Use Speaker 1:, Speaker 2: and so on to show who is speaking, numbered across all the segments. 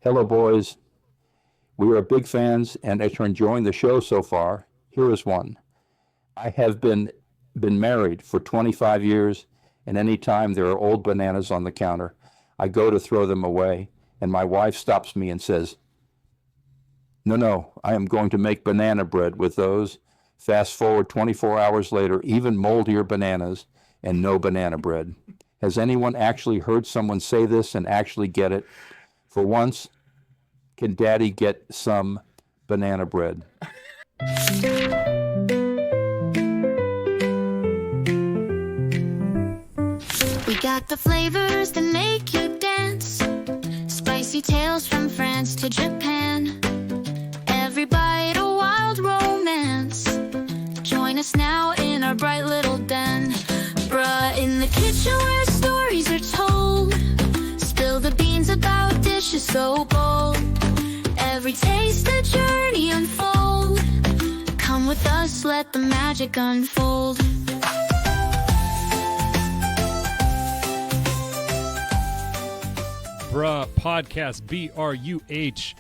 Speaker 1: Hello, boys. We are big fans and are enjoying the show so far. Here is one. I have been married for 25 years, and any time there are old bananas on the counter, I go to throw them away, and my wife stops me and says, "No, no, I am going to make banana bread with those." Fast forward 24 hours later, even moldier bananas and no banana bread. Has anyone actually heard someone say this and actually get it? For once, can Daddy get some banana bread?
Speaker 2: We got the flavors that make you dance. Spicy tales from France to Japan. Every bite a wild romance. Join us now in our bright little den. Bruh, in the kitchen where stories are told. Spill the beans about dishes so bold. Every taste a journey unfold. Come with us, let the magic unfold.
Speaker 3: Bruh Podcast, BRUH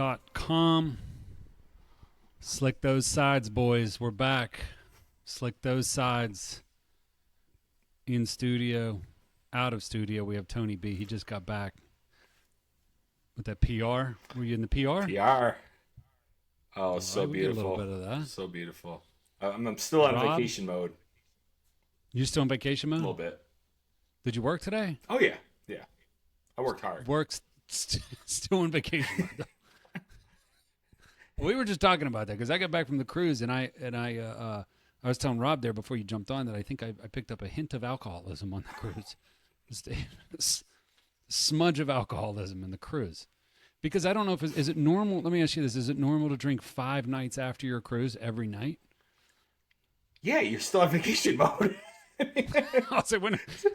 Speaker 3: podcast.com. Slick those sides, boys. We're back. Slick those sides. In studio, out of studio, we have Tony B. He just got back with that PR. Were you in the PR?
Speaker 4: PR. Oh, so
Speaker 3: we
Speaker 4: beautiful.
Speaker 3: Get a little bit of that.
Speaker 4: So beautiful. I'm still on
Speaker 3: Rob?
Speaker 4: vacation mode.
Speaker 3: You still on vacation
Speaker 4: A
Speaker 3: mode?
Speaker 4: little bit.
Speaker 3: Did you work today?
Speaker 4: Oh, yeah. Yeah. I worked hard.
Speaker 3: Still on vacation mode. We were just talking about that because I got back from the cruise and I was telling Rob there before you jumped on that I think I picked up a hint of alcoholism on the cruise. Just a smudge of alcoholism in the cruise. Because I don't know if is it normal? Let me ask you this: is it normal to drink 5 nights after your cruise every night?
Speaker 4: Yeah, you're still on vacation mode.
Speaker 3: I'll say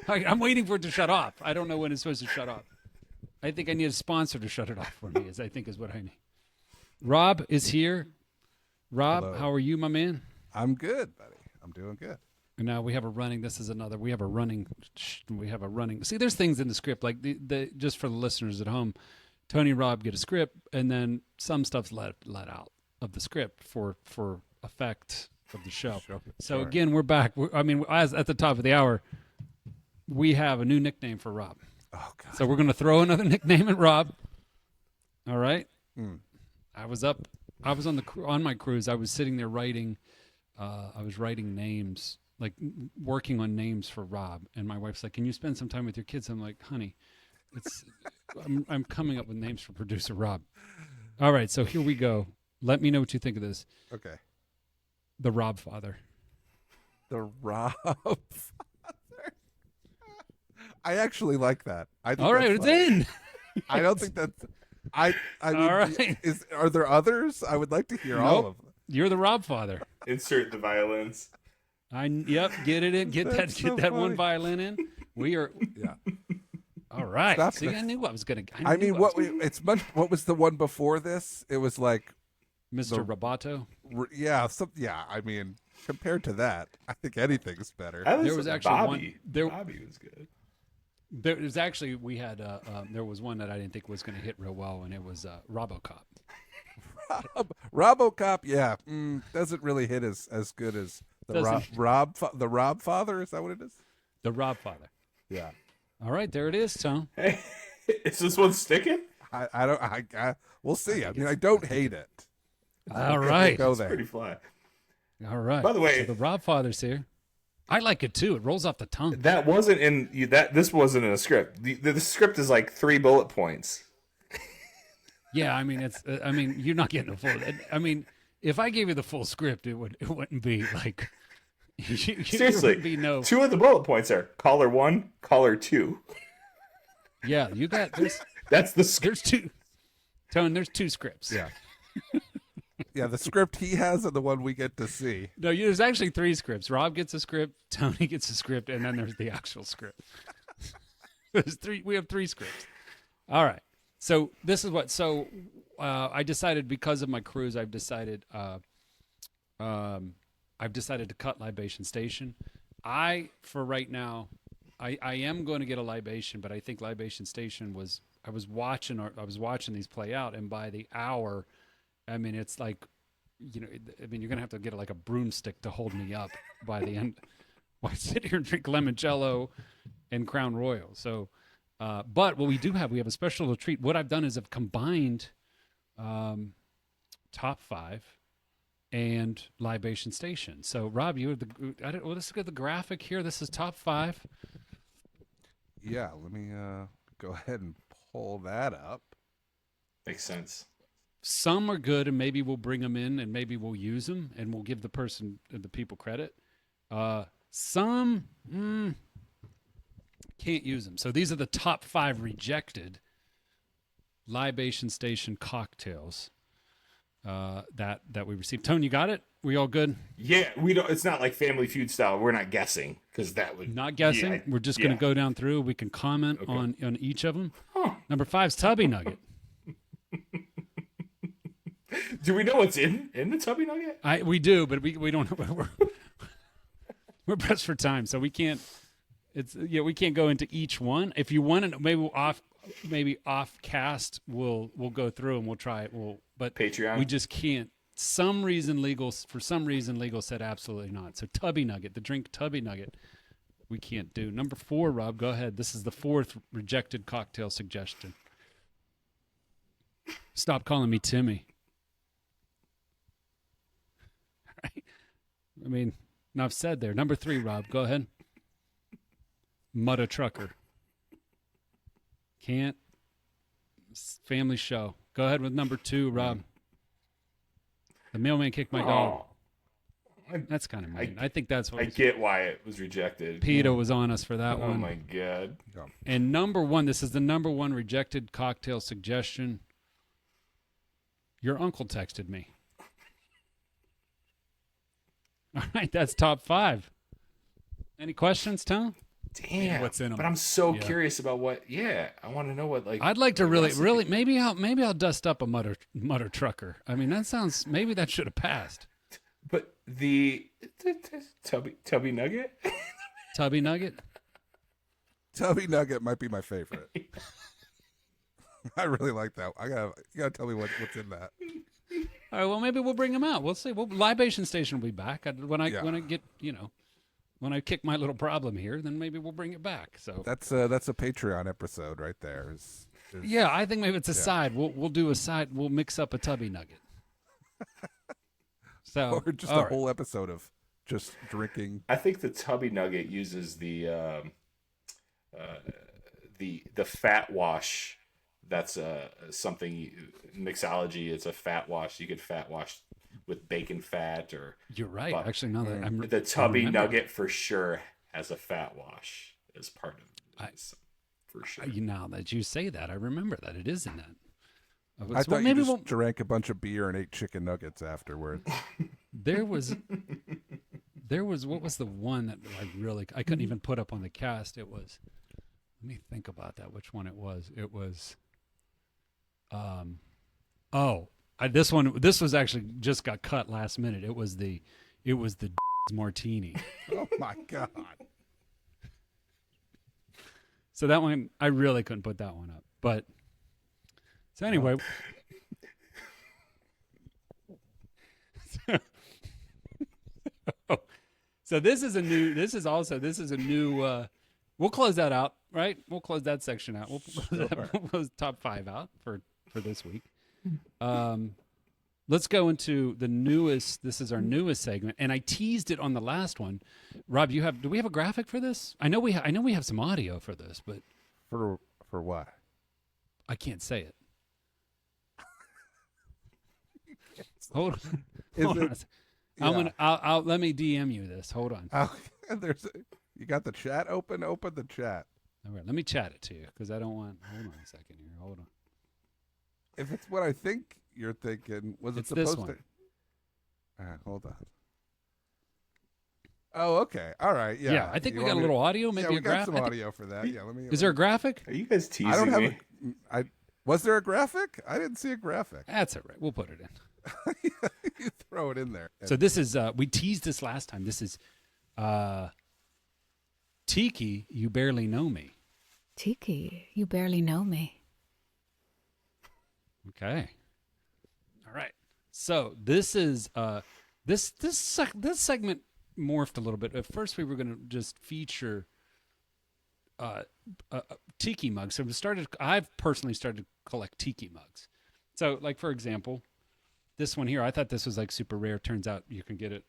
Speaker 3: I'm waiting for it to shut off. I don't know when it's supposed to shut off. I think I need a sponsor to shut it off for me. Is what I need. Rob is here. Rob,
Speaker 5: Hello.
Speaker 3: how are you, my man?
Speaker 5: I'm good, buddy. I'm doing good.
Speaker 3: And now we have a running. We have a running. See, there's things in the script like the just for the listeners at home. Tony and Rob get a script, and then some stuff's let out of the script for effect of the show. So
Speaker 5: Sure.
Speaker 3: again, we're back. As at the top of the hour, we have a new nickname for Rob.
Speaker 5: Oh God.
Speaker 3: So we're going to throw another nickname at Rob. All right. I was on my cruise. I was sitting there writing. I was writing names, like working on names for Rob. And my wife's like, "Can you spend some time with your kids?" I'm like, "Honey, I'm coming up with names for producer Rob." All right. So here we go. Let me know what you think of this.
Speaker 5: Okay.
Speaker 3: The Robfather.
Speaker 5: The Robfather. I actually like that. I think
Speaker 3: All right,
Speaker 5: that's
Speaker 3: it's
Speaker 5: funny.
Speaker 3: in.
Speaker 5: I don't think that's. I mean,
Speaker 3: All right.
Speaker 5: Are there others? I would like to hear all
Speaker 3: Nope.
Speaker 5: of them.
Speaker 3: You're the Robfather.
Speaker 4: Insert the violins.
Speaker 3: Yep. Get it in. Get
Speaker 5: That's so
Speaker 3: that one
Speaker 5: funny.
Speaker 3: violin in. We are.
Speaker 5: Yeah.
Speaker 3: All right.
Speaker 5: Stop
Speaker 3: See,
Speaker 5: that.
Speaker 3: I knew I was gonna.
Speaker 5: I mean, what was the one before this? It was like,
Speaker 3: Mr. Roboto.
Speaker 5: yeah, I mean, compared to that, I think anything's better.
Speaker 3: There was actually
Speaker 4: Bobby.
Speaker 3: one.
Speaker 4: Bobby was good.
Speaker 3: There was actually we had there was one that I didn't think was going to hit real well, and it was RoboCop.
Speaker 5: RoboCop, yeah, doesn't really hit as good as the
Speaker 3: Doesn't.
Speaker 5: the Robfather. Is that what it is?
Speaker 3: The Robfather.
Speaker 5: Yeah.
Speaker 3: All right, there it is, Tom.
Speaker 4: Hey, is this one sticking?
Speaker 5: We'll see. I mean, I don't hate it.
Speaker 3: All right.
Speaker 5: Go
Speaker 4: It's
Speaker 5: there.
Speaker 4: pretty fly.
Speaker 3: All right.
Speaker 4: By the way-
Speaker 3: so the Robfather's here. I like it too. It rolls off the tongue.
Speaker 4: That wasn't in this wasn't in a script. The script is like 3 bullet points.
Speaker 3: Yeah, I mean it's. I mean you're not getting the full. I mean, if I gave you the full script, it wouldn't be like. There
Speaker 4: Seriously,
Speaker 3: wouldn't be no.
Speaker 4: 2 of the bullet points are caller 1, caller 2.
Speaker 3: Yeah, you got.
Speaker 4: That's the script.
Speaker 3: There's 2. Tone. There's 2 scripts.
Speaker 5: Yeah. Yeah, the script he has and the one we get to see.
Speaker 3: No, there's actually 3 scripts. Rob gets a script, Tony gets a script, and then there's the actual script. There's 3. We have 3 scripts. All right. So this is what. So I decided because of my cruise, I've decided to cut Libation Station. For right now, I am going to get a libation, but I think Libation Station was I was watching these play out, and by the hour, I mean, it's like, I mean, you're gonna have to get like a broomstick to hold me up by the end. While I sit here and drink limoncello and Crown Royal. So, but what we have a special little treat. What I've done is I've combined top 5 and Libation Station. So, Rob, let's look at the graphic here. This is top 5.
Speaker 5: Yeah, let me go ahead and pull that up.
Speaker 4: Makes sense.
Speaker 3: Some are good, and maybe we'll bring them in, and maybe we'll use them, and we'll give the people credit. Some can't use them. So these are the top 5 rejected Libation Station cocktails that we received. Tone, you got it? We all good?
Speaker 4: Yeah, we don't. It's not like Family Feud style. We're not guessing because that would
Speaker 3: Not guessing.
Speaker 4: Yeah,
Speaker 3: We're just going to go down through. We can comment on each of them. Number 5's Tubby Nugget.
Speaker 4: Do we know what's in the Tubby Nugget?
Speaker 3: We do, but we don't. We're pressed for time, so we can't. We can't go into each one. If you want to, maybe off cast, we'll go through and we'll try it. But
Speaker 4: Patreon.
Speaker 3: We just can't. For some reason, legal said absolutely not. So Tubby Nugget, the drink Tubby Nugget, we can't do. Number 4, Rob, go ahead. This is the 4th rejected cocktail suggestion. Stop calling me Timmy. All right. I mean, enough said there. Number 3, Rob, go ahead. Mudda Trucker. Can't. Family show. Go ahead with number 2, Rob. The mailman kicked my dog. That's kind of mean. I think that's what
Speaker 4: I get why it was rejected.
Speaker 3: PETA was on us for that one.
Speaker 4: Oh my god.
Speaker 3: And number 1, this is the number 1 rejected cocktail suggestion. Your uncle texted me. All right, that's top 5. Any questions, Tom?
Speaker 4: Damn.
Speaker 3: What's in 'em?
Speaker 4: But I'm so curious about what. Yeah, I want to know what. Like,
Speaker 3: I'd like to really, maybe I'll dust up a Mudda Trucker. I mean, maybe that should have passed.
Speaker 4: But the Tubby Nugget.
Speaker 3: Tubby Nugget.
Speaker 5: Tubby Nugget might be my favorite. I really like that. You gotta tell me what's in that.
Speaker 3: All right, well, maybe we'll bring them out. We'll see. Libation Station will be back when I get when I kick my little problem here. Then maybe we'll bring it back. So
Speaker 5: That's a Patreon episode right there.
Speaker 3: Yeah, I think maybe it's a side. We'll do a side. We'll mix up a Tubby Nugget. So
Speaker 5: Or just a whole episode of just drinking.
Speaker 4: I think the Tubby Nugget uses the fat wash. That's something mixology. It's a fat wash. You could fat wash with bacon fat or.
Speaker 3: You're right. Actually, now that I'm
Speaker 4: the Tubby Nugget for sure has a fat wash as part of it. For sure.
Speaker 3: Now that you say that, I remember that it is in that.
Speaker 5: I thought you just drank a bunch of beer and ate chicken nuggets afterwards.
Speaker 3: There was what was the one that I couldn't even put up on the cast. It was. Let me think about that. Which one it was? It was. This was actually just got cut last minute. It was the martini.
Speaker 5: Oh my god.
Speaker 3: So that one, I really couldn't put that one up. But so anyway, so this is a new. We'll close that out, right? We'll close that section out. We'll close top 5 out for this week. Let's go into the newest. This is our newest segment, and I teased it on the last one. Rob, do we have a graphic for this? I know we have some audio for this, but
Speaker 5: For what?
Speaker 3: I can't say it. Hold on. I'll let me DM you this. Hold on.
Speaker 5: You got the chat open? Open the chat.
Speaker 3: All right, let me chat it to you because I don't want. Hold on a second here. Hold on.
Speaker 5: If it's what I think you're thinking, was it
Speaker 3: It's this
Speaker 5: supposed
Speaker 3: one.
Speaker 5: to? All right, hold on. Oh, okay. All right. Yeah.
Speaker 3: Yeah, I think we got a little audio, maybe
Speaker 5: we
Speaker 3: a
Speaker 5: got
Speaker 3: graphic.
Speaker 5: some audio for that. Yeah. Let me.
Speaker 3: Is there a graphic?
Speaker 4: Are you guys teasing
Speaker 5: I don't have.
Speaker 4: me?
Speaker 5: Was there a graphic? I didn't see a graphic.
Speaker 3: That's all right. We'll put it in.
Speaker 5: You throw it in there.
Speaker 3: So this is we teased this last time. This is Tiki, You Barely Know Me.
Speaker 6: Tiki, you barely know me.
Speaker 3: Okay. All right. So this is this segment morphed a little bit. At first, we were going to just feature tiki mugs. So I've personally started to collect tiki mugs. So, like for example, this one here, I thought this was like super rare. Turns out you can get it.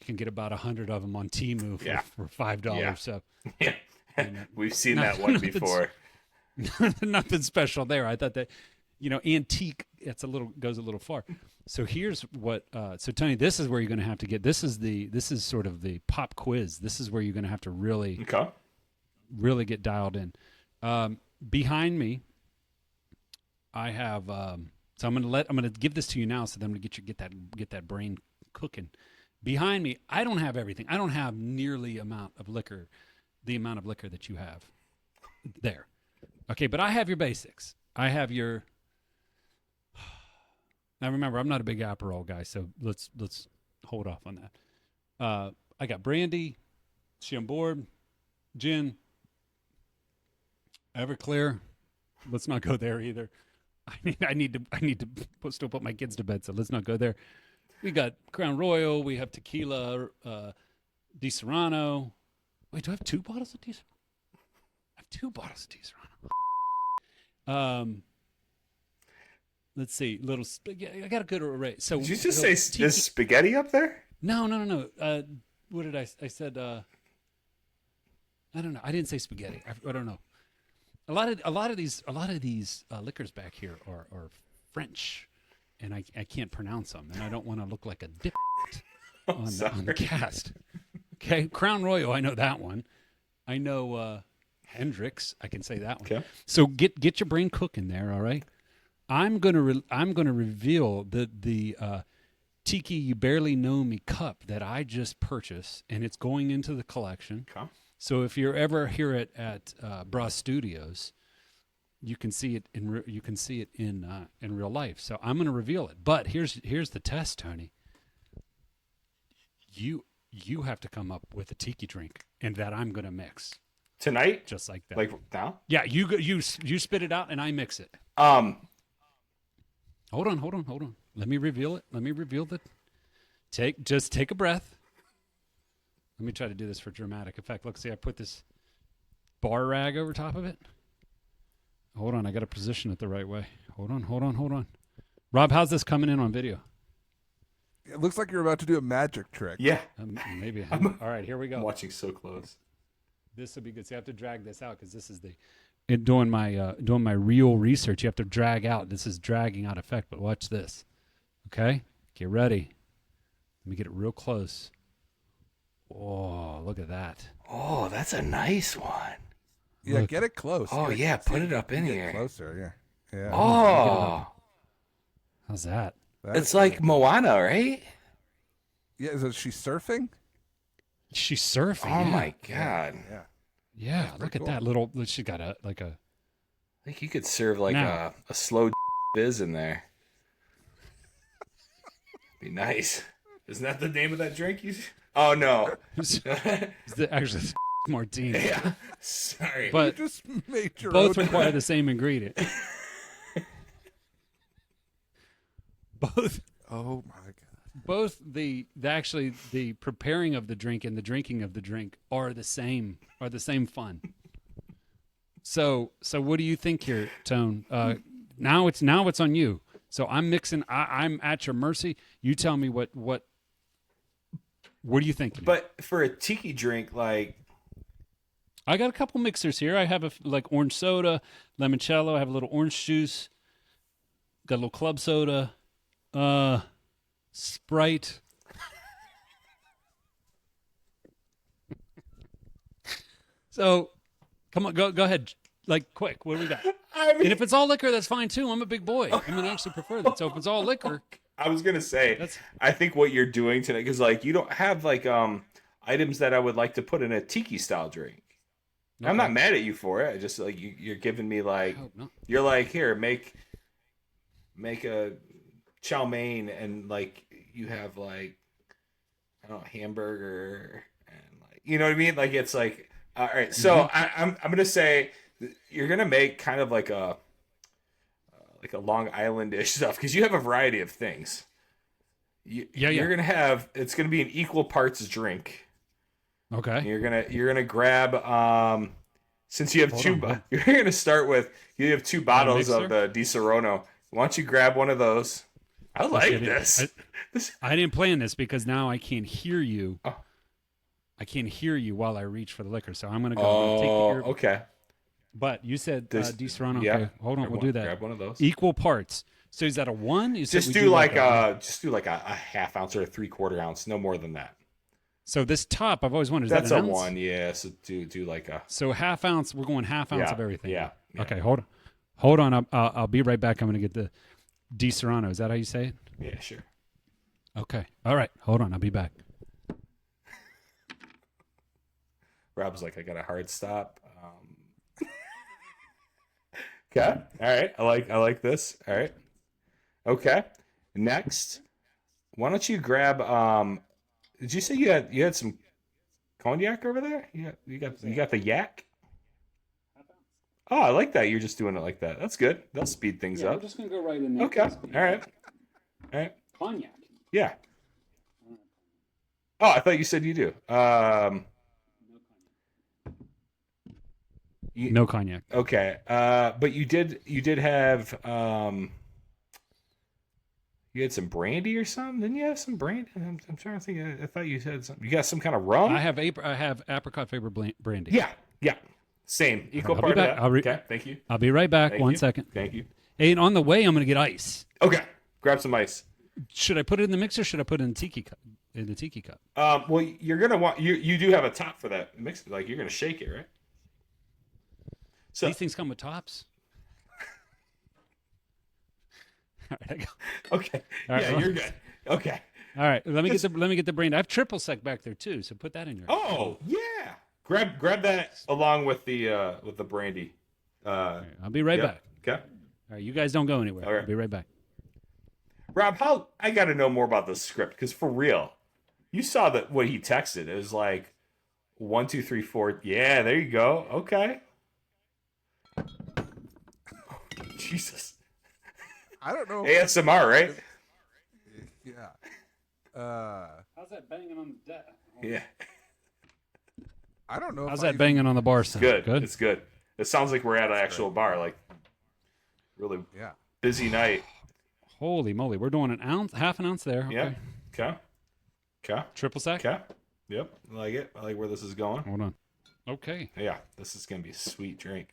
Speaker 3: You can get about 100 of them on Temu for $5.
Speaker 4: Yeah.
Speaker 3: So
Speaker 4: Yeah. We've seen that one before.
Speaker 3: Nothing special there. I thought that, antique. Goes a little far. So here's what. So Tony, this is where you're going to have to get. This is sort of the pop quiz. This is where you're going to have to really get dialed in. Behind me, I have. So I'm going to give this to you now, so that I'm going to get that brain cooking. Behind me, I don't have everything. I don't have nearly the amount of liquor that you have there. Okay, but I have your basics. I have your. Now remember, I'm not a big Aperol guy, so let's hold off on that. I got brandy, Chambord, gin, Everclear. Let's not go there either. I need to still put my kids to bed, so let's not go there. We got Crown Royal. We have tequila, Di Serrano. Wait, do I have 2 bottles of Di Serrano? I have 2 bottles of Di Serrano. Let's see. I got a good array. So
Speaker 4: did you just say there's spaghetti up there?
Speaker 3: No. What did I said? I don't know. I didn't say spaghetti. I don't know. A lot of these liquors back here are French, and I can't pronounce them, and I don't want to look like a dip on the cast. Okay, Crown Royal, I know that one. I know Hendrix, I can say that one.
Speaker 4: Okay.
Speaker 3: So get your brain cooking there, all right? I'm gonna reveal the Tiki You Barely Know Me cup that I just purchased, and it's going into the collection.
Speaker 4: Okay.
Speaker 3: So if you're ever here at Bra Studios, you can see it in real life. So I'm going to reveal it. But here's the test, Tony. You have to come up with a tiki drink, and that I'm going to mix
Speaker 4: Tonight?
Speaker 3: just like that.
Speaker 4: Like now?
Speaker 3: Yeah, you spit it out, and I mix it.
Speaker 4: Um,
Speaker 3: Hold on. Let me reveal it. Let me reveal the. Just take a breath. Let me try to do this for dramatic effect. Look, see, I put this bar rag over top of it. Hold on, I got to position it the right way. Hold on. Rob, how's this coming in on video?
Speaker 5: It looks like you're about to do a magic trick.
Speaker 4: yeah.
Speaker 3: Maybe. All right, here we go.
Speaker 4: I'm watching so close.
Speaker 3: This will be good. So you have to drag this out because this is doing my real research. You have to drag out. This is dragging out effect. But watch this. Okay, get ready. Let me get it real close. Oh, look at that.
Speaker 4: Oh, that's a nice one.
Speaker 5: Yeah,
Speaker 3: Look.
Speaker 5: get it close.
Speaker 4: Oh, yeah, put it up in
Speaker 5: Get
Speaker 4: here.
Speaker 5: closer, yeah.
Speaker 4: Oh,
Speaker 3: How's that?
Speaker 4: it's like Moana, right?
Speaker 5: Yeah, is she surfing?
Speaker 3: She's surfing.
Speaker 4: Oh,
Speaker 3: yeah.
Speaker 4: my God.
Speaker 5: Yeah.
Speaker 3: Yeah, look at
Speaker 5: cool.
Speaker 3: that little. She got a.
Speaker 4: I think you could serve like
Speaker 3: Now.
Speaker 4: a slow fizz in there. Be nice. Isn't that the name of that drink? Oh, no.
Speaker 3: Actually, it's martini.
Speaker 4: Yeah. Sorry.
Speaker 3: But
Speaker 5: You just made your
Speaker 3: both
Speaker 5: own.
Speaker 3: require the same ingredient. Both
Speaker 5: Oh my god.
Speaker 3: both the preparing of the drink and the drinking of the drink are the same fun. So what do you think here, Tone? Now it's on you. So I'm mixing. I'm at your mercy. You tell me what are you thinking?
Speaker 4: But for a tiki drink, like,
Speaker 3: I got a couple mixers here. I have like orange soda, limoncello. I have a little orange juice. Got a little club soda, Sprite. So, come on, go ahead. Like, quick. What do we got? And if it's all liquor, that's fine too. I'm a big boy. I mean, I actually prefer that. So if it's all liquor,
Speaker 4: I was gonna say,
Speaker 3: That's-
Speaker 4: I think what you're doing tonight, because like you don't have like items that I would like to put in a tiki style drink. I'm not mad at you for it. I just like you're giving me like
Speaker 3: hope not.
Speaker 4: you're like, here, make a chow mein, and like you have like, I don't know, hamburger, and like, you know what I mean? Like it's like, all right. So I'm gonna say you're gonna make kind of like a like a Long Island-ish stuff, because you have a variety of things. You're gonna have, it's gonna be an equal parts drink.
Speaker 3: Okay.
Speaker 4: You're gonna grab since you have you're gonna start with, you have 2 bottles of the Di Serono. Why don't you grab one of those? I like this.
Speaker 3: I didn't plan this because now I can't hear you.
Speaker 4: Oh.
Speaker 3: I can't hear you while I reach for the liquor, so I'm gonna go take the ear.
Speaker 4: Okay.
Speaker 3: But you said Di Serono.
Speaker 4: Yeah.
Speaker 3: Okay, hold on, we'll do that.
Speaker 4: Grab one of those.
Speaker 3: Equal parts. So is that a 1?
Speaker 4: Just do like a half ounce or a 3/4 ounce, no more than that.
Speaker 3: So this top, I've always wondered, is
Speaker 4: That's
Speaker 3: that
Speaker 4: a
Speaker 3: an ounce?
Speaker 4: 1, yeah. So do like a.
Speaker 3: So half ounce. We're going half ounce of everything.
Speaker 4: Yeah.
Speaker 3: Okay, hold on. I'll be right back. I'm gonna get the Di Serono. Is that how you say it?
Speaker 4: Yeah, sure.
Speaker 3: Okay. All right. Hold on. I'll be back.
Speaker 4: Rob's like, I got a hard stop. Okay. All right. I like this. All right. Okay. Next, why don't you grab? Did you say you had some cognac over there? You got the yak. Oh, I like that. You're just doing it like that. That's good. That'll speed things up.
Speaker 3: We're just gonna go right in there.
Speaker 4: Okay. All right.
Speaker 3: Cognac.
Speaker 4: Yeah. Oh, I thought you said you do.
Speaker 3: No cognac.
Speaker 4: Okay. But you did have you had some brandy or something? Didn't you have some brandy? I'm trying to think. I thought you had something. You got some kind of rum?
Speaker 3: I have apricot flavored brandy.
Speaker 4: Yeah. Same. Equal
Speaker 3: I'll
Speaker 4: part
Speaker 3: be
Speaker 4: of
Speaker 3: back.
Speaker 4: that. Okay. Thank you.
Speaker 3: I'll be right back.
Speaker 4: Thank
Speaker 3: One
Speaker 4: you.
Speaker 3: second.
Speaker 4: Thank you.
Speaker 3: Hey, and on the way, I'm gonna get ice.
Speaker 4: Okay. Grab some ice.
Speaker 3: Should I put it in the mixer? Or should I put it in the tiki cup?
Speaker 4: Well, you're gonna want you do have a top for that mix. Like you're gonna shake it, right? So
Speaker 3: These things come with tops. All right, I go.
Speaker 4: okay.
Speaker 3: All right,
Speaker 4: Yeah,
Speaker 3: well-
Speaker 4: you're good. Okay.
Speaker 3: All right, let me get the brandy. I have triple sec back there too, so put that in your.
Speaker 4: Oh yeah. Grab that along with the brandy.
Speaker 3: All right, I'll be right back.
Speaker 4: Okay.
Speaker 3: All right, you guys don't go anywhere.
Speaker 4: All right.
Speaker 3: I'll be right back.
Speaker 4: Rob, I got to know more about the script, because for real, you saw that what he texted. It was like 1, 2, 3, 4. Yeah, there you go. Okay. Jesus.
Speaker 5: I don't know.
Speaker 4: ASMR, right?
Speaker 5: Yeah.
Speaker 3: How's that banging on the deck?
Speaker 4: Yeah.
Speaker 5: I don't know.
Speaker 3: How's
Speaker 5: if I
Speaker 3: that banging on the bar sound?
Speaker 4: Good.
Speaker 3: Good.
Speaker 4: It's good. It sounds like we're at an actual bar. Like, really
Speaker 5: Yeah.
Speaker 4: busy night.
Speaker 3: Holy moly, we're doing half an ounce there. Okay.
Speaker 4: Yeah. Okay.
Speaker 3: Triple sec.
Speaker 4: Okay. Yep. I like it. I like where this is going.
Speaker 3: Hold on. Okay.
Speaker 4: Yeah. This is going to be a sweet drink.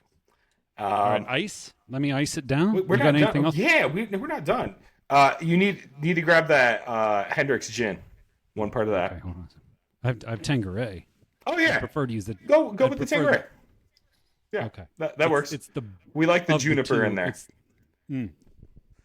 Speaker 3: All right, ice. Let me ice it down.
Speaker 4: We're
Speaker 3: You
Speaker 4: not
Speaker 3: got
Speaker 4: done.
Speaker 3: anything else?
Speaker 4: Yeah, we're not done. You need to grab that Hendrix gin. One part of that.
Speaker 3: Okay, hold on. I have Tanqueray.
Speaker 4: Oh
Speaker 3: I
Speaker 4: yeah.
Speaker 3: prefer to use the.
Speaker 4: Go
Speaker 3: I
Speaker 4: with the
Speaker 3: prefer
Speaker 4: Tanqueray. Yeah.
Speaker 3: Okay.
Speaker 4: That works.
Speaker 3: It's the.
Speaker 4: We like the
Speaker 3: of the
Speaker 4: juniper
Speaker 3: two,
Speaker 4: in there.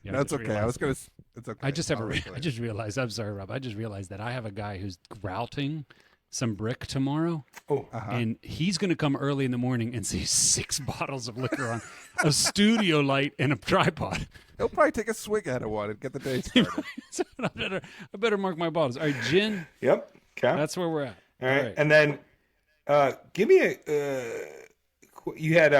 Speaker 3: Yeah,
Speaker 5: That's
Speaker 3: I
Speaker 5: okay.
Speaker 3: just
Speaker 5: I was
Speaker 3: realized-
Speaker 5: gonna. It's okay.
Speaker 3: I just have
Speaker 5: I'll
Speaker 3: a.
Speaker 5: wait for
Speaker 3: I
Speaker 5: it.
Speaker 3: just realized. I'm sorry, Rob. I just realized that I have a guy who's grouting some brick tomorrow,
Speaker 4: Oh,
Speaker 3: and he's going to come early in the morning and see 6 bottles of liquor on a studio light and a tripod.
Speaker 5: He'll probably take a swig out of one and get the day started.
Speaker 3: So I better mark my bottles. All right, gin.
Speaker 4: yep. Okay.
Speaker 3: That's where we're at.
Speaker 4: All right. And then, give me a. You had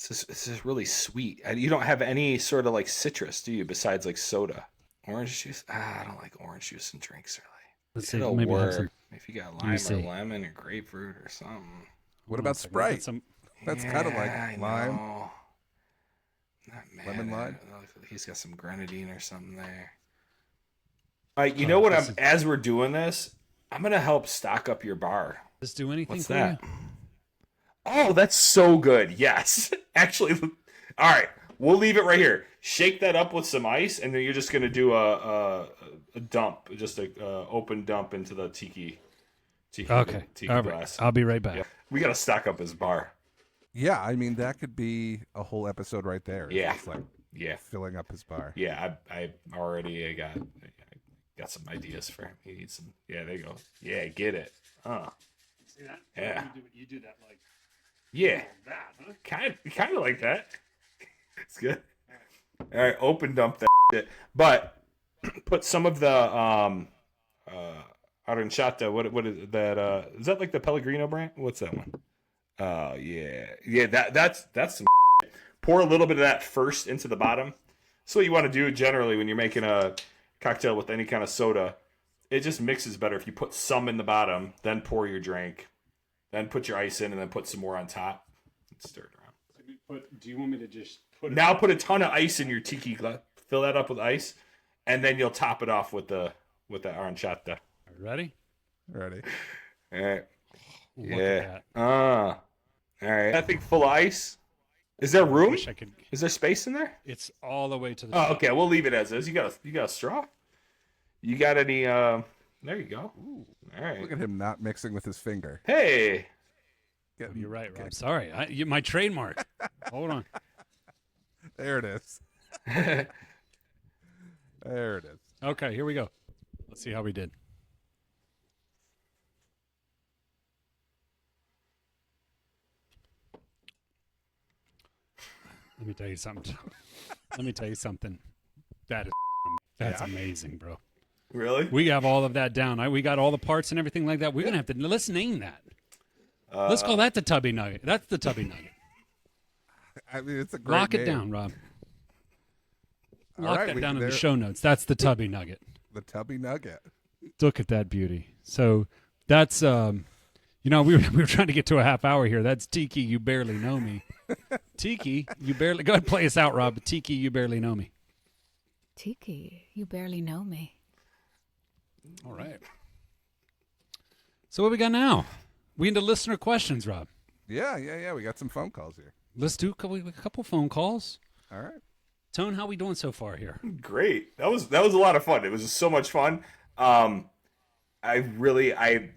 Speaker 4: This is really sweet. You don't have any sort of like citrus, do you? Besides like soda, orange juice. I don't like orange juice in drinks really.
Speaker 3: Let's see.
Speaker 4: It'll
Speaker 3: Maybe have
Speaker 4: work
Speaker 3: some.
Speaker 4: if you got
Speaker 3: me
Speaker 4: lime or
Speaker 3: see.
Speaker 4: lemon or grapefruit or something.
Speaker 5: What about Sprite?
Speaker 3: Some,
Speaker 5: That's kind of
Speaker 4: Yeah, I
Speaker 5: like lime.
Speaker 4: know. Not mad
Speaker 5: Lemon
Speaker 4: at
Speaker 5: lime?
Speaker 4: it. He's got some grenadine or something there. All right, you know what? As we're doing this, I'm gonna help stock up your bar.
Speaker 3: Let's do anything
Speaker 4: What's
Speaker 3: for
Speaker 4: that?
Speaker 3: you.
Speaker 4: Oh, that's so good. Yes, actually. All right, we'll leave it right here. Shake that up with some ice, and then you're just gonna do a dump, just a open dump into the tiki.
Speaker 3: Okay.
Speaker 4: Tiki
Speaker 3: All
Speaker 4: glass.
Speaker 3: right. I'll be right back.
Speaker 4: Yeah. We gotta stock up his bar.
Speaker 5: Yeah, I mean that could be a whole episode right there.
Speaker 4: Yeah.
Speaker 5: It's like
Speaker 4: Yeah,
Speaker 5: filling up his bar.
Speaker 4: yeah. I already got some ideas for him. He needs some. Yeah, there you go. Yeah, get it.
Speaker 3: See that?
Speaker 4: Yeah.
Speaker 3: You do that like
Speaker 4: Yeah,
Speaker 3: that, huh?
Speaker 4: kind of like that. It's good. All right, open dump that shit, but put some of the arancetta. What is that? Is that like the Pellegrino brand? What's that one? Yeah. That's some. pour a little bit of that first into the bottom. So what you want to do generally when you're making a cocktail with any kind of soda, it just mixes better if you put some in the bottom, then pour your drink, then put your ice in, and then put some more on top and stir it around.
Speaker 3: Do you want me to just put
Speaker 4: Now put a ton of ice in your tiki glass. Fill that up with ice, and then you'll top it off with the arancetta.
Speaker 3: Ready?
Speaker 5: Ready?
Speaker 4: All right.
Speaker 3: Look
Speaker 4: Yeah.
Speaker 3: at that.
Speaker 4: All right. That thing full of ice. Is there room?
Speaker 3: Wish I could.
Speaker 4: Is there space in there?
Speaker 3: It's all the way to the.
Speaker 4: Oh, okay. We'll leave it as is. You got a straw? You got any? There you go. All right.
Speaker 5: Look at him not mixing with his finger.
Speaker 4: Hey.
Speaker 3: You're right, Rob. Sorry, my trademark. Hold on.
Speaker 5: There it is. There it is.
Speaker 3: Okay, here we go. Let's see how we did. Let me tell you something. That's amazing, bro.
Speaker 4: Really?
Speaker 3: We have all of that down. We got all the parts and everything like that. We're gonna have to let's name that. Let's call that the Tubby Nugget. That's the Tubby Nugget.
Speaker 5: I mean, it's a great
Speaker 3: Lock it
Speaker 5: name.
Speaker 3: down, Rob.
Speaker 5: All
Speaker 3: Lock
Speaker 5: right,
Speaker 3: that
Speaker 5: we-
Speaker 3: down in the
Speaker 5: there-
Speaker 3: show notes. That's the Tubby Nugget.
Speaker 5: The Tubby Nugget.
Speaker 3: Look at that beauty. So that's we were trying to get to a half hour here. That's Tiki, You Barely Know Me. Tiki, you barely go ahead and play us out, Rob. Tiki, You Barely Know Me.
Speaker 6: Tiki, you barely know me.
Speaker 3: All right. So what we got now? We into listener questions, Rob.
Speaker 5: Yeah. We got some phone calls here.
Speaker 3: Let's do a couple phone calls.
Speaker 5: All right.
Speaker 3: Tone, how we doing so far here?
Speaker 4: Great. That was a lot of fun. It was just so much fun. I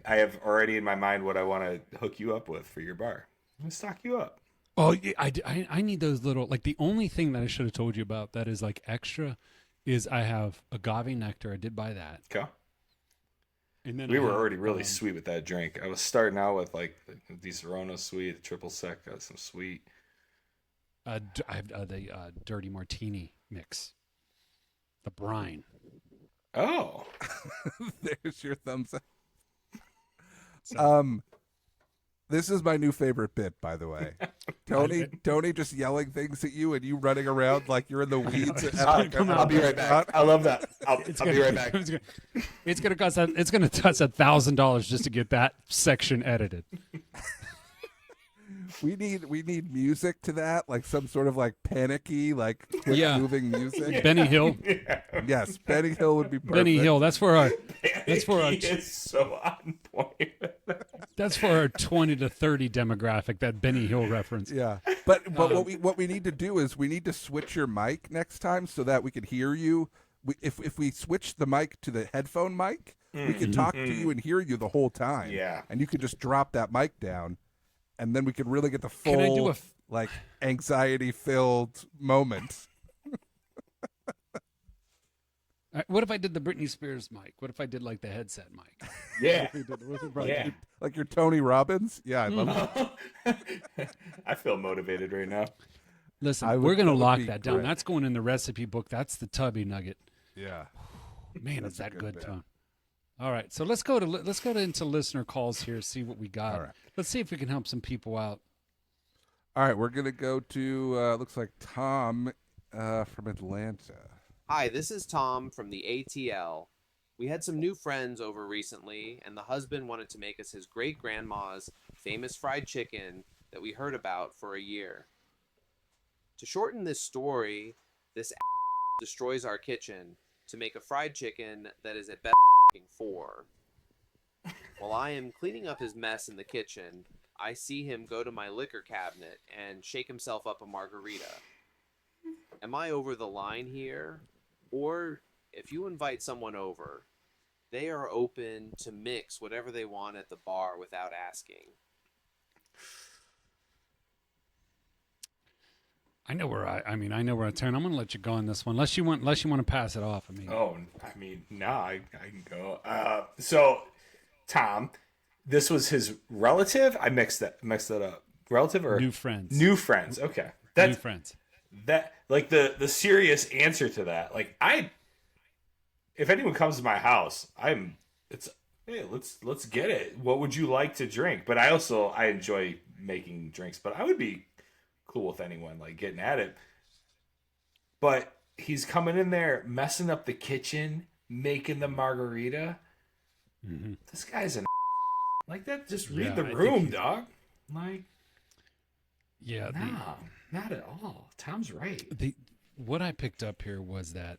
Speaker 4: have already in my mind what I want to hook you up with for your bar. I'm gonna stock you up.
Speaker 3: Oh, yeah, I need those little, like, the only thing that I should have told you about that is like extra is I have agave nectar. I did buy that.
Speaker 4: Okay.
Speaker 3: And then
Speaker 4: We
Speaker 3: I
Speaker 4: were
Speaker 3: have,
Speaker 4: already really sweet with that drink. I was starting out with like the Serrano sweet, the triple sec, got some sweet.
Speaker 3: I have the dirty martini mix, the brine.
Speaker 4: Oh,
Speaker 5: There's your thumbs up.
Speaker 3: So-
Speaker 5: This is my new favorite bit, by the way. Tony just yelling things at you and you running around like you're in the weeds.
Speaker 4: I'll be right back. I love that. I'll be right back.
Speaker 3: It's gonna cost $1,000 just to get that section edited.
Speaker 5: We need music to that, like some sort of like panicky, like quick
Speaker 3: Yeah.
Speaker 5: moving music.
Speaker 3: Benny Hill.
Speaker 5: Yes, Benny Hill would be perfect.
Speaker 3: Benny Hill. That's for our
Speaker 4: He is so on point.
Speaker 3: That's for our 20 to 30 demographic. That Benny Hill reference.
Speaker 5: Yeah, but what we need to do is we need to switch your mic next time so that we can hear you. If we switch the mic to the headphone mic, we can talk to you and hear you the whole time.
Speaker 4: Yeah.
Speaker 5: and you could just drop that mic down, and then we could really get the full
Speaker 3: Can I do
Speaker 5: like anxiety-filled moment.
Speaker 3: What if I did the Britney Spears mic? What if I did like the headset mic?
Speaker 4: Yeah.
Speaker 3: Yeah.
Speaker 5: Like your Tony Robbins. Yeah, I love that.
Speaker 4: I feel motivated right now.
Speaker 3: Listen,
Speaker 5: I would-
Speaker 3: we're going to
Speaker 5: that would
Speaker 3: lock
Speaker 5: be
Speaker 3: that down.
Speaker 5: great.
Speaker 3: That's going in the recipe book. That's the Tubby Nugget.
Speaker 5: Yeah.
Speaker 3: Man,
Speaker 5: That's
Speaker 3: is
Speaker 5: a
Speaker 3: that
Speaker 5: good
Speaker 3: good,
Speaker 5: bit.
Speaker 3: Tone? All right, so let's go into listener calls here. See what we got.
Speaker 5: All right.
Speaker 3: Let's see if we can help some people out.
Speaker 5: All right, we're gonna go to looks like Tom from Atlanta.
Speaker 7: Hi, this is Tom from the ATL. We had some new friends over recently, and the husband wanted to make us his great-grandma's famous fried chicken that we heard about for a year. To shorten this story, this destroys our kitchen to make a fried chicken that is at best 4. While I am cleaning up his mess in the kitchen, I see him go to my liquor cabinet and shake himself up a margarita. Am I over the line here? Or if you invite someone over, they are open to mix whatever they want at the bar without asking.
Speaker 3: I know where I know where I turn. I'm going to let you go on this one, unless you want to pass it off.
Speaker 4: I can go. So, Tom, this was his relative. I mixed that up. Relative or
Speaker 3: New friends.
Speaker 4: New friends. Okay,
Speaker 3: New
Speaker 4: that's
Speaker 3: friends.
Speaker 4: that. Like the serious answer to that. Like if anyone comes to my house, hey, let's get it. What would you like to drink? But I enjoy making drinks. But I would be cool with anyone like getting at it. But he's coming in there, messing up the kitchen, making the margarita.
Speaker 3: Mm-hmm.
Speaker 4: This guy's an like that. Just read
Speaker 3: Yeah,
Speaker 4: the
Speaker 3: I
Speaker 4: room,
Speaker 3: think
Speaker 4: dog. Like,
Speaker 3: Yeah,
Speaker 4: no, not at all. Tom's right.
Speaker 3: What I picked up here was that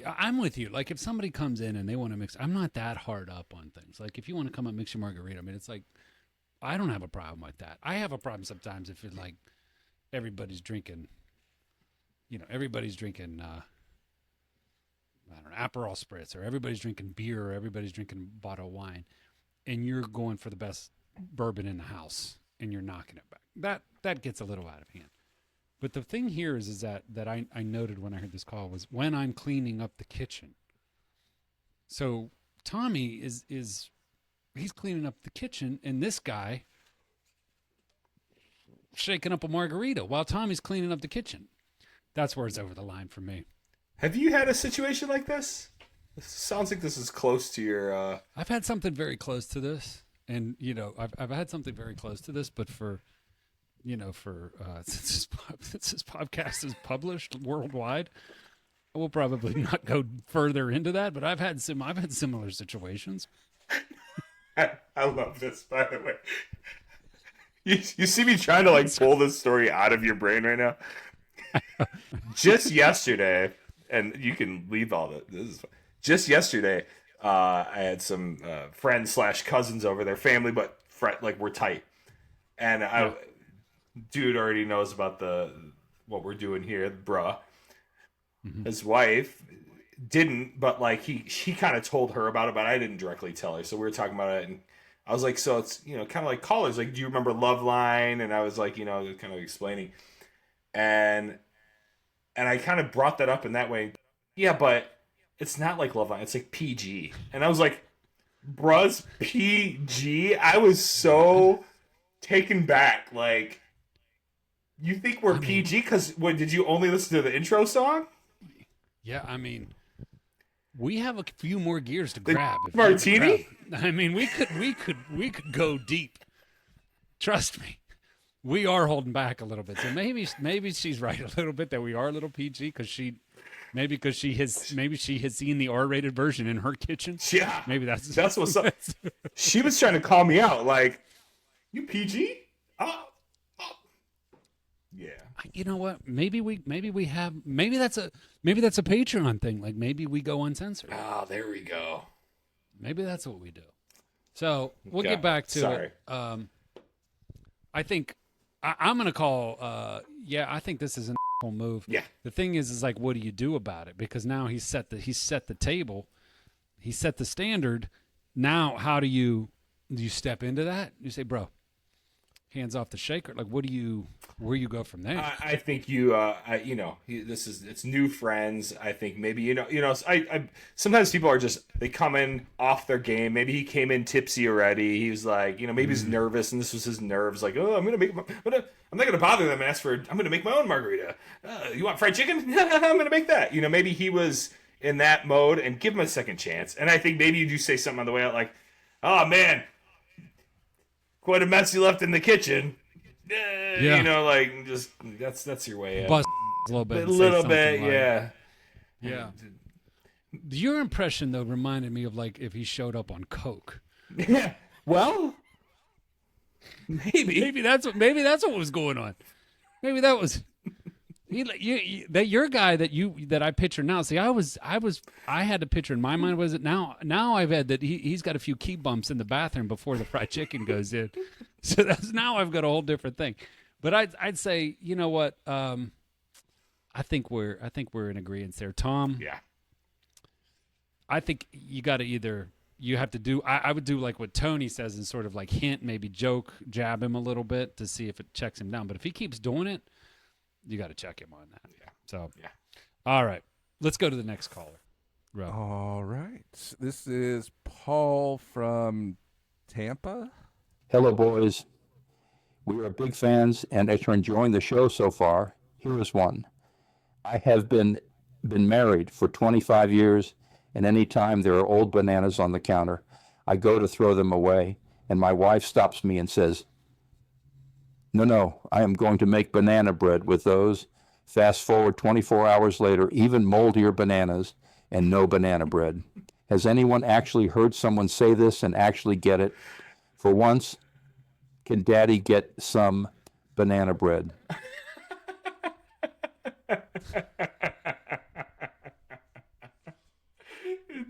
Speaker 3: I'm with you. Like, if somebody comes in and they want to mix, I'm not that hard up on things. Like, if you want to come up and mix your margarita, I mean, it's like, I don't have a problem with that. I have a problem sometimes if it's like everybody's drinking, everybody's drinking, I don't know, Aperol Spritz, or everybody's drinking beer, or everybody's drinking a bottle of wine, and you're going for the best bourbon in the house, and you're knocking it back. That gets a little out of hand. But the thing here is that I noted when I heard this call was when I'm cleaning up the kitchen. So Tommy is he's cleaning up the kitchen, and this guy shaking up a margarita while Tommy's cleaning up the kitchen. That's where it's over the line for me.
Speaker 4: Have you had a situation like this? This sounds like this is close to your.
Speaker 3: I've had something very close to this, and I've had something very close to this, but since this podcast is published worldwide, we'll probably not go further into that. But I've had similar situations.
Speaker 4: I love this, by the way. You see me trying to like pull this story out of your brain right now. Just yesterday, and you can leave all this is fine. Just yesterday, I had some friends / cousins over, their family, but like we're tight, and dude already knows about what we're doing here, bruh. Mm-hmm. His wife didn't, but like she kind of told her about it, but I didn't directly tell her. So we were talking about it, and I was like, so it's kind of like callers, like, do you remember Loveline? And I was like, kind of explaining, and I kind of brought that up in that way. Yeah, but it's not like Loveline. It's like PG. And I was like, bruh's PG? I was so taken back. Like, you think we're PG? Because, what, did you only listen to the intro song?
Speaker 3: Yeah, I mean, we have a few more gears to grab.
Speaker 4: Martini?
Speaker 3: I mean, we could go deep. Trust me. We are holding back a little bit. So maybe she's right a little bit that we are a little PG because she has seen the R-rated version in her kitchen.
Speaker 4: Yeah.
Speaker 3: Maybe that's
Speaker 4: what's up. She was trying to call me out like, you PG? Oh. Yeah.
Speaker 3: You know what? Maybe that's a Patreon thing. Like, maybe we go uncensored.
Speaker 4: Oh, there we go.
Speaker 3: Maybe that's what we do. So we'll get back to it. I think I'm going to call. I think this is an move.
Speaker 4: Yeah.
Speaker 3: The thing is like, what do you do about it? Because now he's set the table, he set the standard. Now, how do you step into that? You say, bro, hands off the shaker. Like, where you go from there?
Speaker 4: I think it's new friends. I think maybe, I sometimes people are they come in off their game. Maybe he came in tipsy already. He was like, maybe he's nervous and this was his nerves. Like, oh, I'm not going to bother them and I'm going to make my own margarita. You want fried chicken? I'm going to make that. Maybe he was in that mode, and give him a second chance. And I think maybe you do say something on the way out like, oh man, quite a mess you left in the kitchen. Like, just that's your way out.
Speaker 3: Bust a little bit,
Speaker 4: yeah.
Speaker 3: Yeah. Your impression though reminded me of like if he showed up on coke.
Speaker 4: Yeah. Well, maybe
Speaker 3: that's what was going on. Maybe that was your guy that I picture now. See, I had a picture in my mind. Was it now I've had that he's got a few key bumps in the bathroom before the fried chicken goes in. So now I've got a whole different thing. But I'd say, you know what? I think we're in agreement there, Tom.
Speaker 4: Yeah.
Speaker 3: I think you have to do. I would do like what Tony says and sort of like hint, maybe joke, jab him a little bit to see if it checks him down. But if he keeps doing it, you got to check him on that.
Speaker 4: Yeah.
Speaker 3: So,
Speaker 4: yeah.
Speaker 3: All right. Let's go to the next caller. Rob.
Speaker 5: All right. This is Paul from Tampa.
Speaker 1: Hello, boys. We are big fans and are enjoying the show so far. Here is one. I have been married for 25 years, and any time there are old bananas on the counter, I go to throw them away, and my wife stops me and says, No, I am going to make banana bread with those. Fast forward 24 hours later, even moldier bananas and no banana bread. Has anyone actually heard someone say this and actually get it? For once, can Daddy get some banana bread?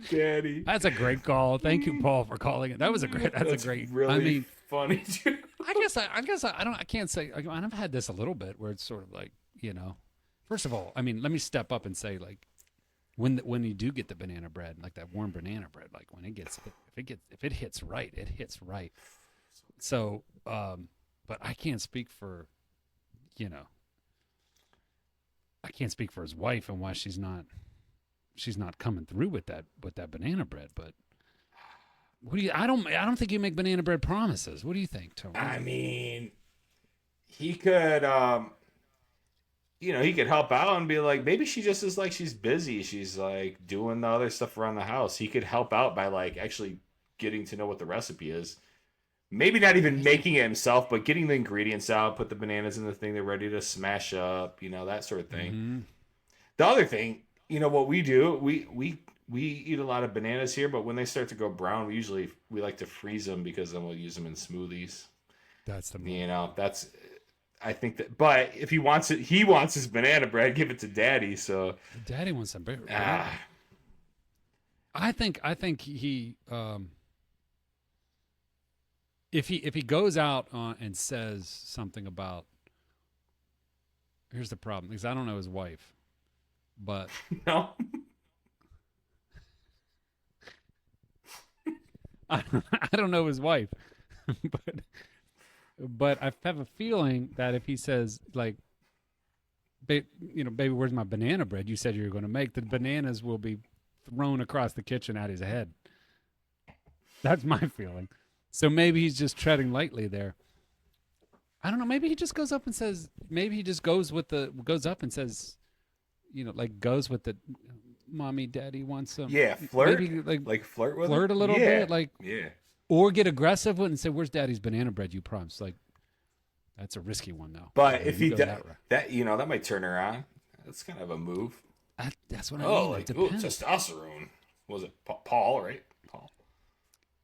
Speaker 4: Daddy.
Speaker 3: That's a great call. Thank you, Paul, for calling it. That was a great. That's a great.
Speaker 4: Really
Speaker 3: I mean,
Speaker 4: funny too.
Speaker 3: I guess I don't. I can't say. I've had this a little bit where it's sort of like, you know. First of all, I mean, let me step up and say, like, when you do get the banana bread, like that warm banana bread, like when it gets if it hits right, it hits right. So, but I can't speak for, you know. I can't speak for his wife and why she's not coming through with that banana bread. But what do you? I don't think you make banana bread promises. What do you think, Tony?
Speaker 4: I mean, he could, he could help out and be like, maybe she just is like, she's busy. She's like doing the other stuff around the house. He could help out by like actually getting to know what the recipe is. Maybe not even making it himself, but getting the ingredients out, put the bananas in the thing they're ready to smash up, that sort of thing.
Speaker 3: Mm-hmm.
Speaker 4: The other thing, what we do, we eat a lot of bananas here, but when they start to go brown, we like to freeze them because then we'll use them in smoothies.
Speaker 3: That's the move.
Speaker 4: I think that, but if he wants his banana bread, give it to Daddy. So
Speaker 3: Daddy wants some bread. I think he if he goes out and says something about, here's the problem, because I don't know his wife, but
Speaker 4: no.
Speaker 3: I don't know his wife, but I have a feeling that if he says like, baby, where's my banana bread? You said you were going to make, the bananas will be thrown across the kitchen at his head. That's my feeling. So maybe he's just treading lightly there. I don't know. Maybe he just goes up and says. Maybe he just goes up and says, goes with the, mommy, daddy wants some.
Speaker 4: Yeah, flirt.
Speaker 3: Maybe
Speaker 4: like flirt with
Speaker 3: flirt
Speaker 4: him?
Speaker 3: a little
Speaker 4: Yeah.
Speaker 3: bit,
Speaker 4: yeah.
Speaker 3: or get aggressive with it and say, "Where's Daddy's banana bread? You promised." Like, that's a risky one though.
Speaker 4: But
Speaker 3: So
Speaker 4: if
Speaker 3: you
Speaker 4: he
Speaker 3: go
Speaker 4: does
Speaker 3: that route.
Speaker 4: that might turn her on. That's kind of a move.
Speaker 3: That's what I
Speaker 4: Oh,
Speaker 3: mean.
Speaker 4: like
Speaker 3: It
Speaker 4: ooh,
Speaker 3: depends.
Speaker 4: testosterone. Was it Paul? Right, Paul.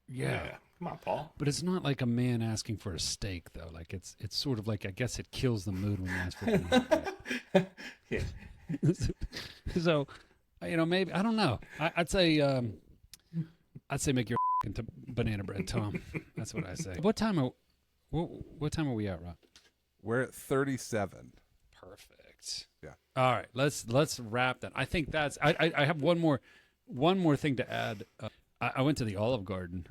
Speaker 3: Yeah.
Speaker 4: Come on, Paul.
Speaker 3: But it's not like a man asking for a steak, though. Like it's sort of like, I guess it kills the mood when you ask for banana bread.
Speaker 4: Yeah.
Speaker 3: So, maybe, I don't know. I'd say make your banana bread, Tom. That's what I say. What time are we at, Rob?
Speaker 5: We're at 37.
Speaker 3: Perfect.
Speaker 5: Yeah.
Speaker 3: All right. Let's wrap that. I think that's. I have one more thing to add. I went to the Olive Garden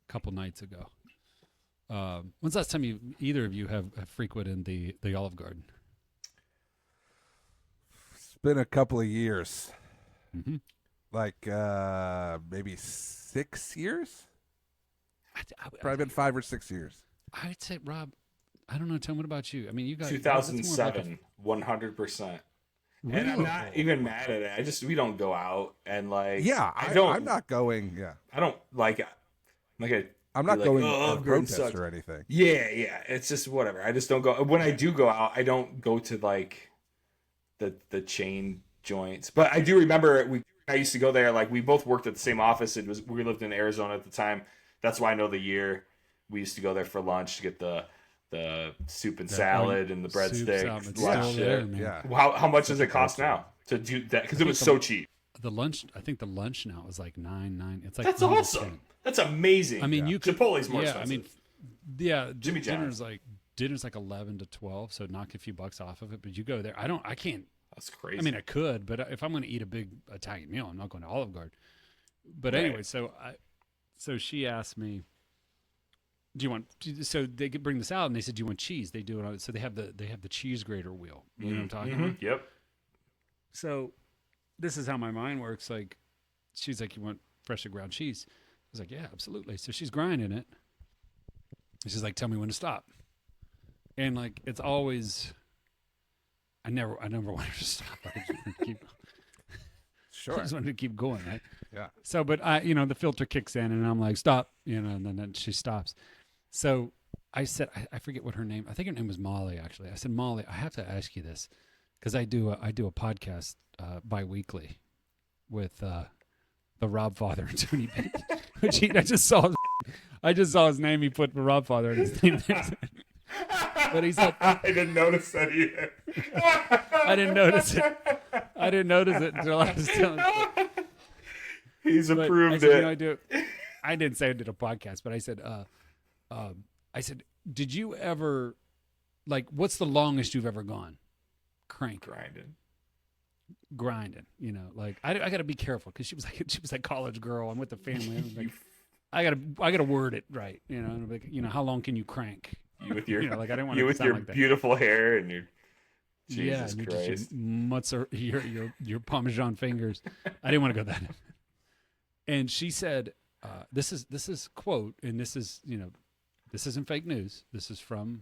Speaker 3: a couple nights ago. When's the last time either of you have frequented the Olive Garden?
Speaker 5: It's been a couple of years.
Speaker 3: Mm-hmm.
Speaker 5: Like maybe 6 years? Probably been 5 or 6 years.
Speaker 3: I'd say, Rob, I don't know, Tom, what about you? I mean, you guys.
Speaker 4: 2007, 100%.
Speaker 3: Really?
Speaker 4: And I'm not even mad at it. We don't go out and like.
Speaker 5: Yeah, I'm not going. Yeah,
Speaker 4: I don't like.
Speaker 5: I'm not
Speaker 4: like,
Speaker 5: going
Speaker 4: "Oh,
Speaker 5: to
Speaker 4: Gordon
Speaker 5: protest
Speaker 4: sucks."
Speaker 5: or anything.
Speaker 4: Yeah. It's just whatever. I just don't go. When I do go out, I don't go to like the chain joints. But I do remember I used to go there. Like we both worked at the same office. We lived in Arizona at the time. That's why I know the year. We used to go there for lunch to get the soup and salad and the breadsticks.
Speaker 3: Still there, man.
Speaker 5: Yeah.
Speaker 4: How much does it cost now to do that? Because it was so cheap.
Speaker 3: The lunch, I think the lunch now is like $9. It's like
Speaker 4: That's
Speaker 3: $9 to
Speaker 4: awesome.
Speaker 3: $10.
Speaker 4: That's amazing.
Speaker 3: I mean, you could.
Speaker 4: Chipotle's more
Speaker 3: Yeah,
Speaker 4: expensive.
Speaker 3: I mean, yeah.
Speaker 4: Jimmy John's.
Speaker 3: Dinner's like 11 to 12, so knock a few bucks off of it. But you go there. I can't.
Speaker 4: That's crazy.
Speaker 3: I mean, I could, but if I'm going to eat a big Italian meal, I'm not going to Olive Garden. But
Speaker 4: Right.
Speaker 3: anyway, so she asked me, "Do you want?" So they could bring this out, and they said, "Do you want cheese?" They do it. So they have the cheese grater wheel. You know what I'm talking about?
Speaker 4: Yep.
Speaker 3: So this is how my mind works. Like, she's like, "You want freshly ground cheese?" I was like, "Yeah, absolutely." So she's grinding it. And she's like, "Tell me when to stop." And like, it's always, I never want her to stop. I just wanted to keep,
Speaker 5: Sure.
Speaker 3: I just wanted to keep going, right?
Speaker 5: Yeah.
Speaker 3: So, but the filter kicks in, and I'm like, "Stop," and then she stops. So I said, I forget what her name. I think her name was Molly. Actually, I said, Molly, I have to ask you this because I do a podcast bi-weekly with the Robfather and Tony B. Which I just saw his name. He put Robfather in his name. But he said,
Speaker 4: I didn't notice that either.
Speaker 3: I didn't notice it until I was telling you.
Speaker 4: He's
Speaker 3: But
Speaker 4: approved
Speaker 3: I said,
Speaker 4: it.
Speaker 3: You know, I didn't say I did a podcast, but I said, did you ever, like, what's the longest you've ever gone? Crank. Grinding, you know, like I got to be careful because she was like college girl. I'm with the family. I'm like, I gotta word it right, you know. And like, you know, how long can you crank?
Speaker 4: You with your,
Speaker 3: You know, like I didn't want
Speaker 4: you
Speaker 3: to
Speaker 4: with
Speaker 3: sound
Speaker 4: your
Speaker 3: like that.
Speaker 4: beautiful hair and your Jesus
Speaker 3: yeah,
Speaker 4: Christ.
Speaker 3: Your Parmesan fingers. I didn't want to go that. And she said, "This is quote, and this is, you know, this isn't fake news. This is from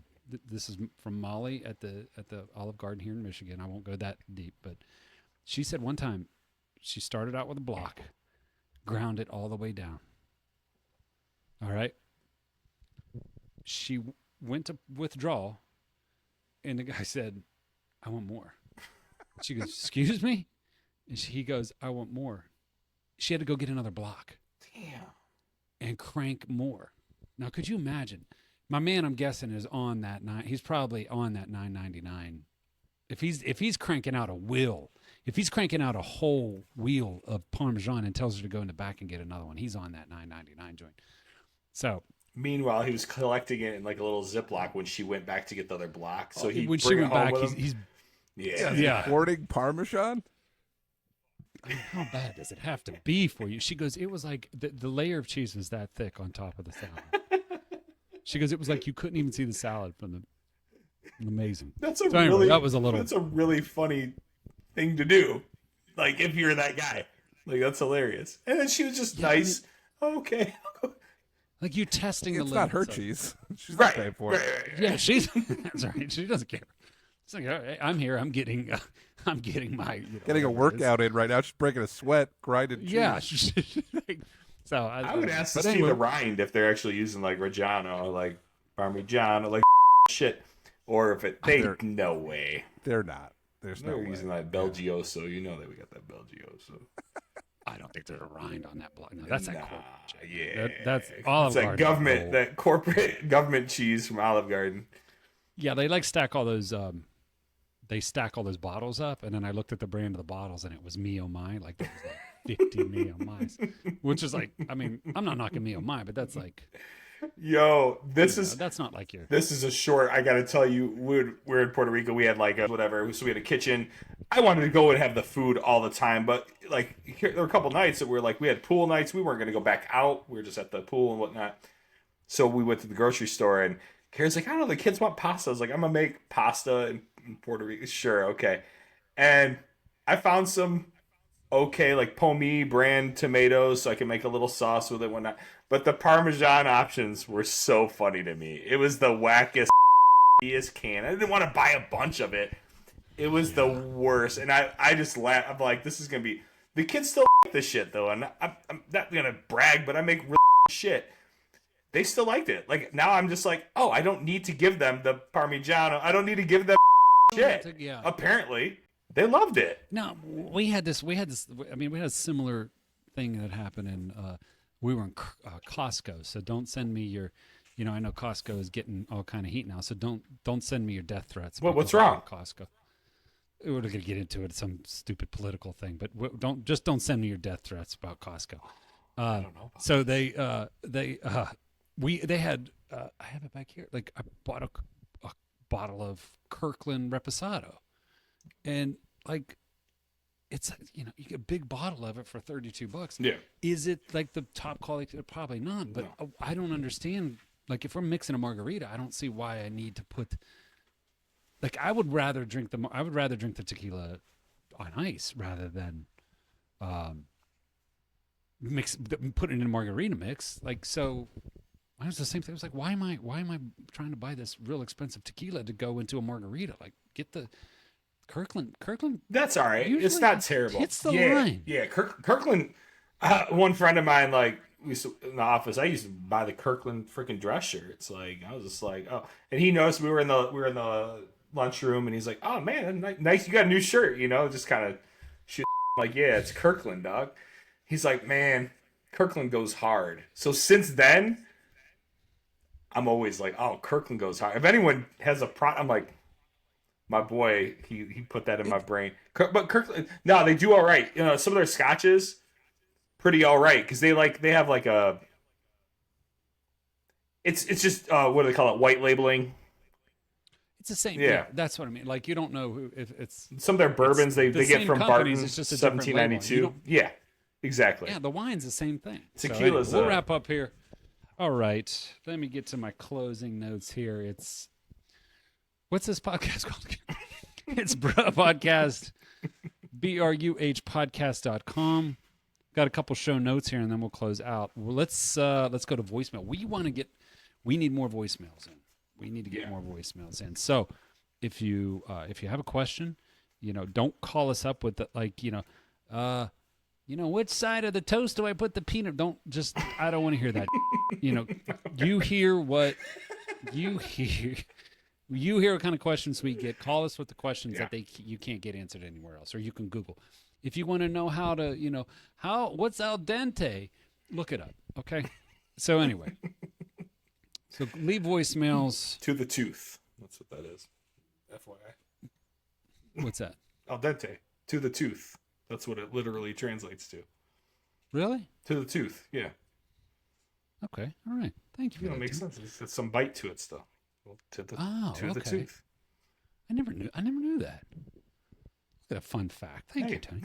Speaker 3: Molly at the Olive Garden here in Michigan. I won't go that deep, but she said one time she started out with a block, ground it all the way down. All right. She went to withdraw, and the guy said, I want more. She goes, excuse me? And he goes, I want more. She had to go get another block.
Speaker 4: Damn.
Speaker 3: And crank more. Now, could you imagine? My man, I'm guessing, is on that he's probably on that $9.99. If he's cranking out if he's cranking out a whole wheel of Parmesan and tells her to go in the back and get another one, he's on that $9.99 joint. So
Speaker 4: Meanwhile, he was collecting it in like a little Ziploc when she went back to get the other block. So
Speaker 3: when she went back, he's
Speaker 4: yeah.
Speaker 5: Hoarding Parmesan?
Speaker 3: how bad does it have to be for you? She goes, it was like the layer of cheese was that thick on top of the salad. She goes, it was like you couldn't even see the salad from the. Amazing. That was a little.
Speaker 4: That's a really funny thing to do. Like if you're that guy, like that's hilarious. And then she was just nice. Okay.
Speaker 3: Like you testing the
Speaker 5: It's
Speaker 3: limits.
Speaker 5: not her
Speaker 3: of-
Speaker 5: cheese. She's not paying for it.
Speaker 4: Right.
Speaker 3: Yeah, she's. That's right. She doesn't care. It's like, all right, I'm here. I'm getting my. You know,
Speaker 5: Getting a
Speaker 3: whatever it is.
Speaker 5: workout in right now. She's breaking a sweat, grinding cheese.
Speaker 3: Yeah. So
Speaker 4: I would ask to
Speaker 3: but
Speaker 4: see
Speaker 3: anyway,
Speaker 4: the rind if they're actually using like Reggiano, like Parmigiano, like shit, or if it. No way.
Speaker 5: They're not. There's no
Speaker 4: They're
Speaker 5: way.
Speaker 4: using that Belgioso. You know that we got that Belgioso.
Speaker 3: I don't think there's a rind on that block. No, that's
Speaker 4: Nah,
Speaker 3: that corporate.
Speaker 4: yeah.
Speaker 3: That's Olive
Speaker 4: It's that
Speaker 3: Garden.
Speaker 4: government, that corporate government cheese from Olive Garden.
Speaker 3: Yeah, they like stack all those. They stack all those bottles up, and then I looked at the brand of the bottles, and it was Me Oh My, like there was like 50 Me Oh My's, which is like, I mean, I'm not knocking Me Oh My, but that's like,
Speaker 4: Yo,
Speaker 3: that's not like your.
Speaker 4: This is a short. I got to tell you, we're in Puerto Rico. We had like whatever. So we had a kitchen. I wanted to go and have the food all the time, but like there were a couple nights that we had pool nights. We weren't going to go back out. We were just at the pool and whatnot. So we went to the grocery store, and Kara's like, I don't know, the kids want pasta. I was like, I'm gonna make pasta in Puerto Rico. Sure, okay. And I found some like Pommes brand tomatoes, so I can make a little sauce with it and whatnot. But the Parmesan options were so funny to me. It was the wackest can. I didn't want to buy a bunch of it. It was the worst. And I just laughed. I'm like, this is going to be... The kids still like this shit, though. And I'm not going to brag, but I make really shit. They still liked it. Like, now I'm just like, oh, I don't need to give them the Parmigiano. I don't need to give them shit.
Speaker 3: Yeah.
Speaker 4: Apparently, they loved it.
Speaker 3: No, we had this. I mean, we had a similar thing that happened in. We were in Costco, so don't send me your. You know, I know Costco is getting all kind of heat now, so don't send me your death threats.
Speaker 4: Well, what's
Speaker 3: because
Speaker 4: wrong?
Speaker 3: of Costco. We're going to get into it, some stupid political thing, but don't send me your death threats about Costco.
Speaker 4: I don't know.
Speaker 3: So they had I have it back here. Like I bought a bottle of Kirkland Reposado, and like it's, you know, you get a big bottle of it for $32.
Speaker 4: Yeah.
Speaker 3: Is it like the top quality? Probably not. But
Speaker 4: No.
Speaker 3: I don't understand. Like if we're mixing a margarita, I don't see why I need to put. Like I would rather drink the tequila on ice rather than put it in a margarita mix. Like so. It was the same thing. I was like, why am I trying to buy this real expensive tequila to go into a margarita? Like, get the Kirkland.
Speaker 4: That's all right. It's
Speaker 3: usually
Speaker 4: not terrible.
Speaker 3: hits the
Speaker 4: yeah,
Speaker 3: line.
Speaker 4: Yeah, Kirkland. One friend of mine, like, in the office, I used to buy the Kirkland freaking dress shirts. Like I was just like, oh, and he noticed we were in the lunchroom, and he's like, oh man, nice, you got a new shirt, you know, just kind of shit. I'm like, yeah, it's Kirkland, dog. He's like, man, Kirkland goes hard. So since then, I'm always like, oh, Kirkland goes hard. If anyone has a I'm like, my boy, he put that in my brain. But Kirkland, no, they do all right. You know, some of their scotches, pretty all right, because they have like a. It's just what do they call it? White labeling.
Speaker 3: It's the same.
Speaker 4: Yeah,
Speaker 3: that's what I mean. Like you don't know who if it's
Speaker 4: some of their bourbons they get from Barton.
Speaker 3: It's just a
Speaker 4: 1792. Yeah, exactly.
Speaker 3: Yeah, the wine's the same thing.
Speaker 4: Tequila's.
Speaker 3: So anyway, we'll wrap up here. All right, let me get to my closing notes here. What's this podcast called? It's Podcast, BRUHpodcast.com. Got a couple show notes here, and then we'll close out. Well, let's go to voicemail. We need more voicemails in. We need to get more voicemails in. So if you have a question, don't call us up with which side of the toast do I put the peanut? I don't want to hear that. You hear what you hear. You hear what kind of questions we get. Call us with the questions that you can't get answered anywhere else, or you can Google. If you want to know how to, what's al dente, look it up. Okay. So anyway, so leave voicemails.
Speaker 4: To the tooth. That's what that is. FYI.
Speaker 3: What's that?
Speaker 4: Al dente. To the tooth. That's what it literally translates to.
Speaker 3: Really?
Speaker 4: To the tooth. Yeah.
Speaker 3: Okay. All right. Thank you.
Speaker 4: It makes sense. There's some bite to it still. To the tooth.
Speaker 3: I never knew that. Look at a fun fact. Thank you, Tony.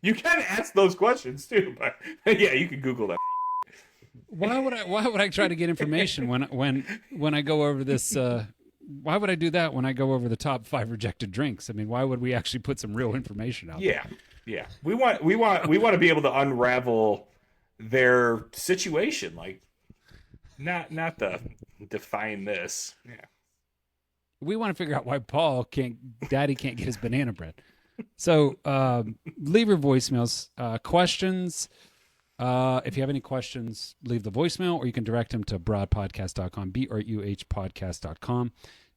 Speaker 4: You can ask those questions too, but yeah, you can Google that.
Speaker 3: Why would I try to get information when I go over this? Why would I do that when I go over the top 5 rejected drinks? I mean, why would we actually put some real information out there?
Speaker 4: Yeah. We want to be able to unravel their situation, like not the define this. Yeah.
Speaker 3: We want to figure out why Daddy can't get his banana bread. So leave your voicemails, questions. If you have any questions, leave the voicemail, or you can direct them to broadpodcast.com, BRUHpodcast.com.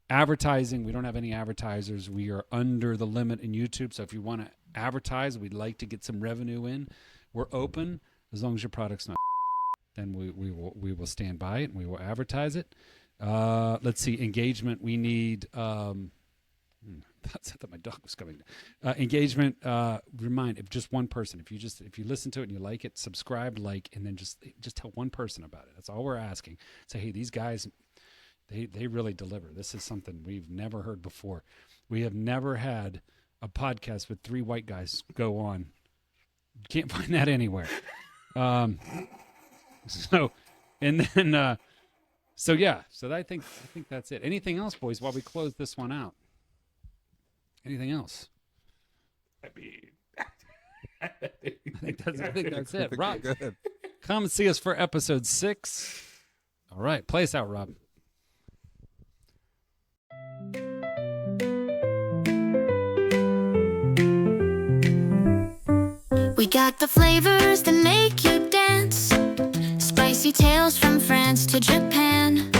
Speaker 3: Advertising, we don't have any advertisers. We are under the limit in YouTube. So if you want to advertise, we'd like to get some revenue in. We're open as long as your product's not then we will stand by it and we will advertise it. Let's see, engagement. We need that's that my dog was coming. Engagement. Remind if just one person. If you listen to it and you like it, subscribe, and then just tell one person about it. That's all we're asking. Say, hey, these guys, they really deliver. This is something we've never heard before. We have never had a podcast with 3 white guys go on. You can't find that anywhere. So I think that's it. Anything else, boys, while we close this one out? Anything else?
Speaker 4: I
Speaker 3: think that's it. Rob, come and see us for episode 6. All right, play us out, Rob.
Speaker 2: We got the flavors that make you dance. Spicy tales from France to Japan.